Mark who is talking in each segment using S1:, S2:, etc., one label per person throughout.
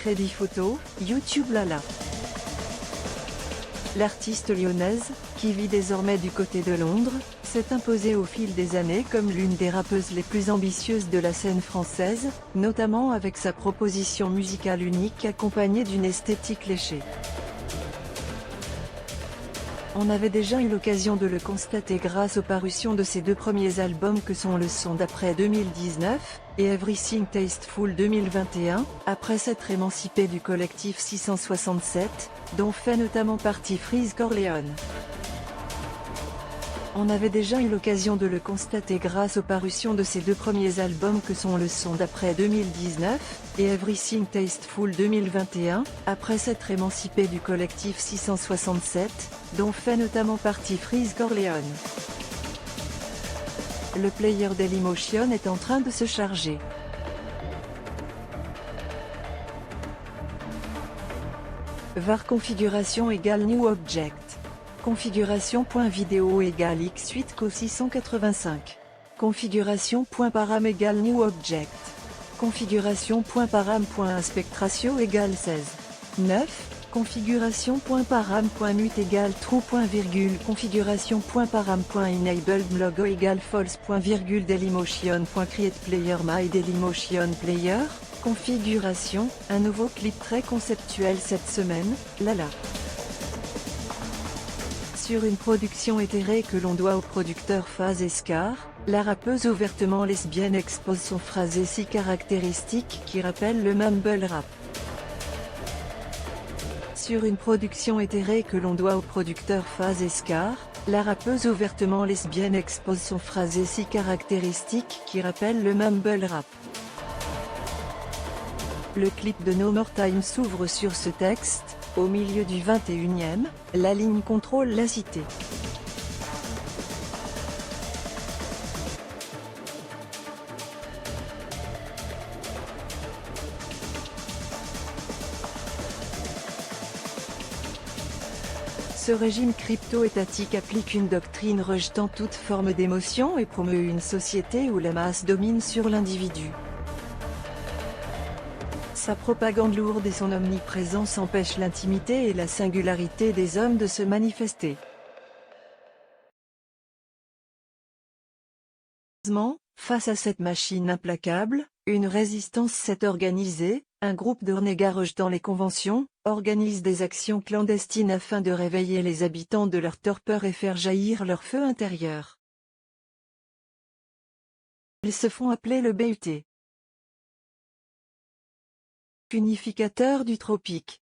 S1: Crédit Photo, YouTube Lala. L'artiste lyonnaise, qui vit désormais du côté de Londres, s'est imposée au fil des années comme l'une des rappeuses les plus ambitieuses de la scène française, notamment avec sa proposition musicale unique accompagnée d'une esthétique léchée. On avait déjà eu l'occasion de le constater grâce aux parutions de ses deux premiers albums que sont Le Son d'après 2019, et Everything Tasteful 2021, après s'être émancipé du collectif 667, dont fait notamment partie Freeze Corleone. On avait déjà eu l'occasion de le constater grâce aux parutions de ses deux premiers albums que sont Le Son d'après 2019, et Everything Tasteful 2021, après s'être émancipé du collectif 667, dont fait notamment partie Freeze Corleone. Le player Dailymotion est en train de se charger. var configuration égale new object. Configuration.video égale x8 co 685. Configuration.param égale new object. Configuration.param.inspectratio égale 16. 9. Configuration.param.mute égale true. Configuration.param.enabled logo égale false. Dailymotion.create player my Dailymotion player. Configuration, un nouveau clip très conceptuel cette semaine, Lala. Sur une production éthérée que l'on doit au producteur Phase Escar, la rappeuse ouvertement lesbienne expose son phrasé si caractéristique qui rappelle le mumble rap. Sur une production éthérée que l'on doit au producteur Phase Escar, la rappeuse ouvertement lesbienne expose son phrasé si caractéristique qui rappelle le mumble rap. Le clip de No More Time s'ouvre sur ce texte. Au milieu du 21e, la ligne contrôle la cité. Ce régime crypto-étatique applique une doctrine rejetant toute forme d'émotion et promeut une société où la masse domine sur l'individu. Sa propagande lourde et son omniprésence empêchent l'intimité et la singularité des hommes de se manifester. Face à cette machine implacable, une résistance s'est organisée, un groupe de renégats rejetant les conventions, organise des actions clandestines afin de réveiller les habitants de leur torpeur et faire jaillir leur feu intérieur. Ils se font appeler le BUT. Unificateur du tropique.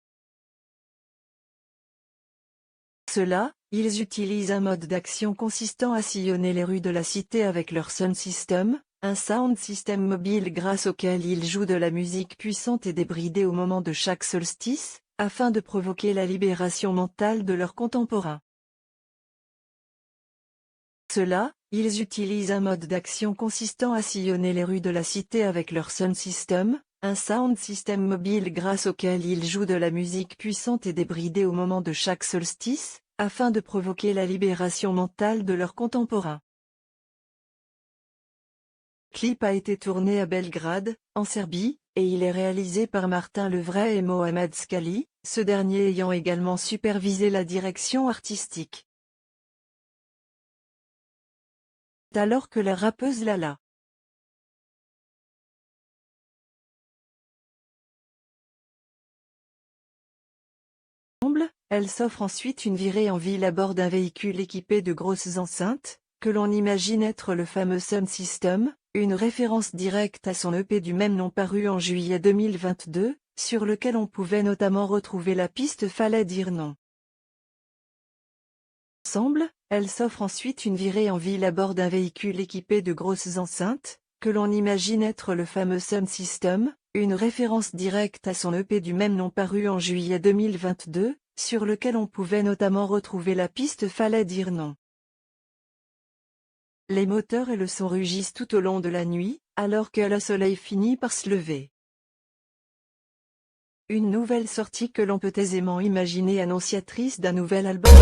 S1: Cela, ils utilisent un mode d'action consistant à sillonner les rues de la cité avec leur sound system, un sound system mobile grâce auquel ils jouent de la musique puissante et débridée au moment de chaque solstice, afin de provoquer la libération mentale de leurs contemporains. Cela, ils utilisent un mode d'action consistant à sillonner les rues de la cité avec leur sound system, un sound system mobile grâce auquel ils jouent de la musique puissante et débridée au moment de chaque solstice, afin de provoquer la libération mentale de leurs contemporains. Le clip a été tourné à Belgrade, en Serbie, et il est réalisé par Martin Levray et Mohamed Scali, ce dernier ayant également supervisé la direction artistique. Alors que la rappeuse Lala. Elle s'offre ensuite une virée en ville à bord d'un véhicule équipé de grosses enceintes, que l'on imagine être le fameux Sound System, une référence directe à son EP du même nom paru en juillet 2022, sur lequel on pouvait notamment retrouver la piste Fallait dire non. Ensemble, elle s'offre ensuite une virée en ville à bord d'un véhicule équipé de grosses enceintes, que l'on imagine être le fameux Sound System, une référence directe à son EP du même nom paru en juillet 2022, sur lequel on pouvait notamment retrouver la piste Fallait dire non. Les moteurs et le son rugissent tout au long de la nuit, alors que le soleil finit par se lever. Une nouvelle sortie que l'on peut aisément imaginer annonciatrice d'un nouvel album.